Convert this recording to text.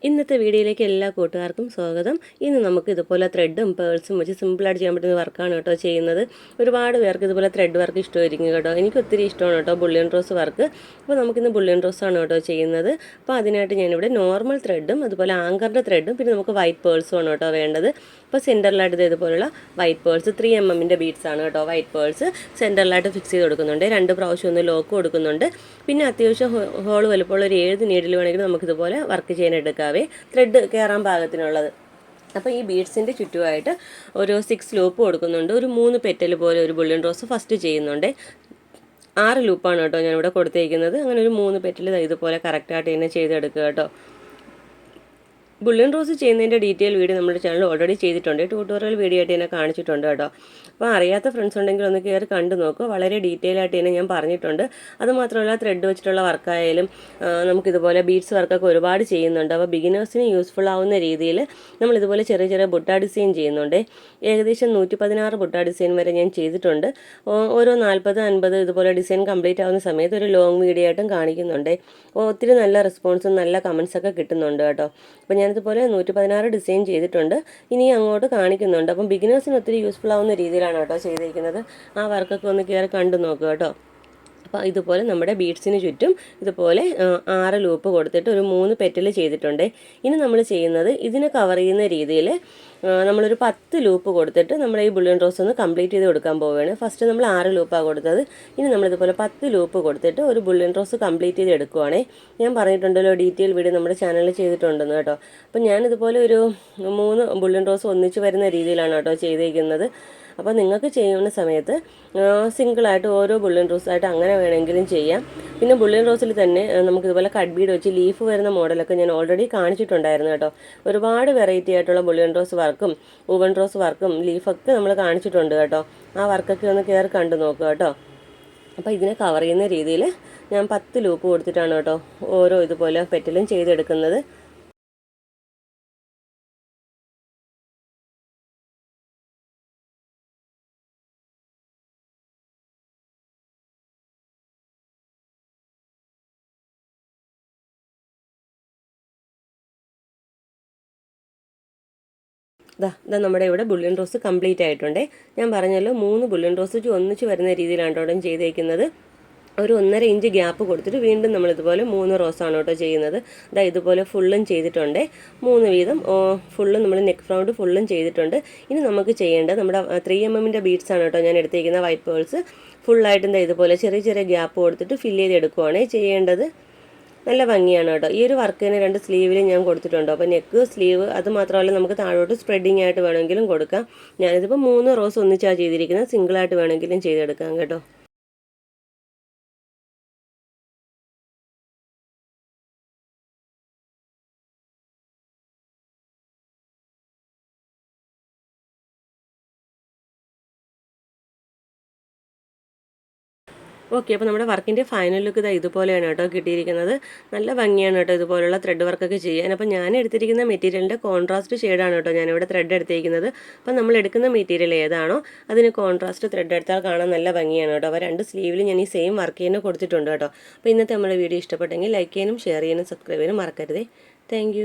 ഇന്നത്തെ വീഡിയോയിലേക്ക് എല്ലാ കൂട്ടുകാർക്കും സ്വാഗതം. ഇന്ന് നമുക്ക് ഇതുപോലെ ത്രെഡും പേൾസും വെച്ച് സിമ്പിളായിട്ട് ചെയ്യാൻ പറ്റുന്ന വർക്കാണ് കേട്ടോ ചെയ്യുന്നത്. ഒരുപാട് പേർക്ക് ഇതുപോലെ ത്രെഡ് വർക്ക് ഇഷ്ടമായിരിക്കും കേട്ടോ. എനിക്ക് ഒത്തിരി ഇഷ്ടമാണ് കേട്ടോ ബുള്ളിയൻ റോസ് വർക്ക്. അപ്പോൾ നമുക്കിന്ന് ബുള്ളിയൻ റോസാണ് കേട്ടോ ചെയ്യുന്നത്. അപ്പോൾ അതിനായിട്ട് ഞാനിവിടെ നോർമൽ ത്രെഡും അതുപോലെ ആങ്കറിൻ്റെ ത്രെഡും പിന്നെ നമുക്ക് വൈറ്റ് പേൾസും ആണ് കേട്ടോ വേണ്ടത്. അപ്പോൾ സെൻറ്ററിലായിട്ട് ഇതുപോലുള്ള വൈറ്റ് പേൾസ് 3mm ബീഡ്സ് ആണ് കേട്ടോ. വൈറ്റ് പേൾസ് സെൻറ്ററിലായിട്ട് ഫിക്സ് ചെയ്ത് കൊടുക്കുന്നുണ്ട്. 2 പ്രാവശ്യം ഒന്ന് ലോക്ക് കൊടുക്കുന്നുണ്ട്. പിന്നെ അത്യാവശ്യം ഹോൾ വലുപ്പമുള്ള ഒരു 7 നീഡിൽ വേണമെങ്കിൽ നമുക്കിതുപോലെ വർക്ക് ചെയ്യാൻ എടുക്കാവേ, ത്രെഡ് കയറാൻ പാകത്തിനുള്ളത്. അപ്പോൾ ഈ ബീഡ്സിൻ്റെ ചുറ്റുമായിട്ട് ഒരു 6 ലൂപ്പ് കൊടുക്കുന്നുണ്ട്. ഒരു 3 പെറ്റൽ പോലെ ഒരു ബുള്ളിയൻ റോസ് ഫസ്റ്റ് ചെയ്യുന്നുണ്ട്. 6 ലൂപ്പാണ് കേട്ടോ ഞാനിവിടെ കൊടുത്തേക്കുന്നത്. അങ്ങനെ ഒരു 3 പെറ്റൽ ഇതുപോലെ കറക്റ്റായിട്ട് തന്നെ ചെയ്തെടുക്കുക കേട്ടോ. ബുള്ളിയൻ റോസ് ചെയ്യുന്നതിൻ്റെ ഡീറ്റെയിൽ വീഡിയോ നമ്മുടെ ചാനൽ ഓൾറെഡി ചെയ്തിട്ടുണ്ട്. ട്യൂട്ടോറിയൽ വീഡിയോ ആയിട്ട് തന്നെ കാണിച്ചിട്ടുണ്ട് കേട്ടോ. അപ്പോൾ അറിയാത്ത ഫ്രണ്ട്സ് ഉണ്ടെങ്കിൽ ഒന്ന് കയറി കണ്ടു നോക്കുക. വളരെ ഡീറ്റെയിൽ ആയിട്ട് തന്നെ ഞാൻ പറഞ്ഞിട്ടുണ്ട്. അതുമാത്രമല്ല ത്രെഡ് വെച്ചിട്ടുള്ള വർക്കായാലും നമുക്കിതുപോലെ ബീഡ്സ് വർക്കൊക്കെ ഒരുപാട് ചെയ്യുന്നുണ്ട്. അപ്പോൾ ബിഗിനേഴ്സിന് യൂസ്ഫുൾ ആവുന്ന രീതിയിൽ നമ്മളിതുപോലെ ചെറിയ ചെറിയ ബുട്ട ഡിസൈൻ ചെയ്യുന്നുണ്ട്. ഏകദേശം 116 ബുട്ട ഡിസൈൻ വരെ ഞാൻ ചെയ്തിട്ടുണ്ട്. ഓരോ 40-50 ഇതുപോലെ ഡിസൈൻ കംപ്ലീറ്റ് ആവുന്ന സമയത്ത് ഒരു ലോങ് വീഡിയോ ആയിട്ടും കാണിക്കുന്നുണ്ട്. ഒത്തിരി നല്ല റെസ്പോൺസും നല്ല കമൻസൊക്കെ കിട്ടുന്നുണ്ട് കേട്ടോ. അപ്പോൾ ഞാനിതുപോലെ 116 ഡിസൈൻ ചെയ്തിട്ടുണ്ട്. ഇനി അങ്ങോട്ട് കാണിക്കുന്നുണ്ട്. അപ്പം ബിഗിനേഴ്സിന് ഒത്തിരി യൂസ്ഫുൾ ആവുന്ന രീതിയിലാണ് കേട്ടോ ചെയ്തിരിക്കുന്നത്. ആ വർക്കൊക്കെ ഒന്ന് കയറി കണ്ടു നോക്കുക കേട്ടോ. അപ്പോൾ ഇതുപോലെ നമ്മുടെ ബീഡ്സിന് ചുറ്റും ഇതുപോലെ 6 ലൂപ്പ് കൊടുത്തിട്ട് ഒരു 3 പെറ്റൽ ചെയ്തിട്ടുണ്ട്. ഇനി നമ്മൾ ചെയ്യുന്നത് ഇതിനെ കവർ ചെയ്യുന്ന രീതിയിൽ നമ്മളൊരു 10 ലൂപ്പ് കൊടുത്തിട്ട് നമ്മൾ ഈ ബുള്ളിയൻ റോസ് ഒന്ന് കംപ്ലീറ്റ് ചെയ്ത് കൊടുക്കാൻ പോവുകയാണ്. ഫസ്റ്റ് നമ്മൾ 6 ലൂപ്പാണ് കൊടുത്തത്. ഇനി നമ്മളിതുപോലെ 10 ലൂപ്പ് കൊടുത്തിട്ട് ഒരു ബുള്ളിയൻ റോസ് കംപ്ലീറ്റ് ചെയ്ത് എടുക്കുവാണേ. ഞാൻ പറഞ്ഞിട്ടുണ്ടല്ലോ ഡീറ്റെയിൽ വീഡിയോ നമ്മുടെ ചാനലിൽ ചെയ്തിട്ടുണ്ടെന്ന് കേട്ടോ. അപ്പോൾ ഞാനിതുപോലെ ഒരു 3 ബുള്ളിയൻ റോസ് ഒന്നിച്ച് വരുന്ന രീതിയിലാണ് കേട്ടോ ചെയ്തിരിക്കുന്നത്. അപ്പോൾ നിങ്ങൾക്ക് ചെയ്യുന്ന സമയത്ത് സിംഗിളായിട്ട് ഓരോ ബുള്ളിയൻ റോസായിട്ട് അങ്ങനെ വേണമെങ്കിലും ചെയ്യാം. പിന്നെ ബുള്ളിയൻ റോസിൽ തന്നെ നമുക്കിതുപോലെ കട്ട് ബീഡ് വെച്ച് ലീഫ് വരുന്ന മോഡലൊക്കെ ഞാൻ ഓൾറെഡി കാണിച്ചിട്ടുണ്ടായിരുന്നു കേട്ടോ. ഒരുപാട് വെറൈറ്റി ആയിട്ടുള്ള ബുള്ളിയൻ റോസ് വർക്കും വുവൺ റോസ് വർക്കും ലീഫൊക്കെ നമ്മൾ കാണിച്ചിട്ടുണ്ട് കേട്ടോ. ആ വർക്കൊക്കെ ഒന്ന് കയറി കണ്ടു നോക്കുക കേട്ടോ. അപ്പോൾ ഇതിനെ കവർ ചെയ്യുന്ന രീതിയിൽ ഞാൻ 10 ലൂപ്പ് കൊടുത്തിട്ടാണ് കേട്ടോ ഓരോ ഇതുപോലെ പെറ്റലും ചെയ്തെടുക്കുന്നത്. ഇതാ നമ്മുടെ ഇവിടെ ബുള്ളിയൻ റോസ് കംപ്ലീറ്റ് ആയിട്ടുണ്ട്. ഞാൻ പറഞ്ഞല്ലോ 3 ബുള്ളിയൻ റോസ് ഒന്നിച്ച് വരുന്ന രീതിയിലാണ് കേട്ടോ ചെയ്തേക്കുന്നത്. ഒരു 1.5 ഇഞ്ച് ഗ്യാപ്പ് കൊടുത്തിട്ട് വീണ്ടും നമ്മളിതുപോലെ 3 റോസാണ് കേട്ടോ ചെയ്യുന്നത്. ഇതാ ഇതുപോലെ ഫുള്ളും ചെയ്തിട്ടുണ്ട്. 3 വീതം ഫുള്ളും നമ്മൾ നെക്ക് ഫ്രൗണ്ട് ഫുള്ളും ചെയ്തിട്ടുണ്ട്. ഇനി നമുക്ക് ചെയ്യേണ്ടത് നമ്മുടെ 3mm ബീഡ്സ് ആണ് കേട്ടോ ഞാൻ എടുത്തേക്കുന്ന വൈറ്റ് പേൾസ്. ഫുള്ളായിട്ട് എന്താ ഇതുപോലെ ചെറിയ ചെറിയ ഗ്യാപ്പ് കൊടുത്തിട്ട് ഫില്ല് ചെയ്തെടുക്കുവാണ് ചെയ്യേണ്ടത്. നല്ല ഭംഗിയാണ് കേട്ടോ. ഈ ഒരു വർക്കിന് 2 സ്ലീവിൽ ഞാൻ കൊടുത്തിട്ടുണ്ട്. അപ്പോൾ നെക്ക് സ്ലീവ് അത് മാത്രമല്ല നമുക്ക് താഴോട്ട് സ്പ്രെഡിങ് ആയിട്ട് വേണമെങ്കിലും കൊടുക്കാം. ഞാനിതിപ്പോൾ 3 റോസ് ഒന്നിച്ചാണ് ചെയ്തിരിക്കുന്നത്. സിംഗിളായിട്ട് വേണമെങ്കിലും ചെയ്തെടുക്കാം കേട്ടോ. ഓക്കെ, അപ്പോൾ നമ്മുടെ വർക്കിൻ്റെ ഫൈനൽ ലുക്ക് ഇതാ ഇതുപോലെയാണ് കേട്ടോ കിട്ടിയിരിക്കുന്നത്. നല്ല ഭംഗിയാണ് കേട്ടോ ഇതുപോലുള്ള ത്രെഡ് വർക്കൊക്കെ ചെയ്യാൻ. അപ്പോൾ ഞാൻ എടുത്തിരിക്കുന്ന മെറ്റീരിയലിൻ്റെ കോൺട്രാസ്റ്റ് ഷെയ്ഡാണ് കേട്ടോ ഞാനിവിടെ ത്രെഡ് എടുത്തിരിക്കുന്നത്. അപ്പോൾ നമ്മൾ എടുക്കുന്ന മെറ്റീരിയൽ ഏതാണോ അതിന് കോൺട്രാസ്റ്റ് ത്രെഡ് എടുത്താൽ കാണാൻ നല്ല ഭംഗിയാണ് കേട്ടോ. അപ്പോൾ 2 സ്ലീവിൽ ഞാൻ ഈ സെയിം വർക്ക് തന്നെ കൊടുത്തിട്ടുണ്ട് കേട്ടോ. അപ്പോൾ ഇന്നത്തെ നമ്മുടെ വീഡിയോ ഇഷ്ടപ്പെട്ടെങ്കിൽ ലൈക്ക് ചെയ്യാനും ഷെയർ ചെയ്യാനും സബ്സ്ക്രൈബ് ചെയ്യാനും മറക്കരുതേ. താങ്ക്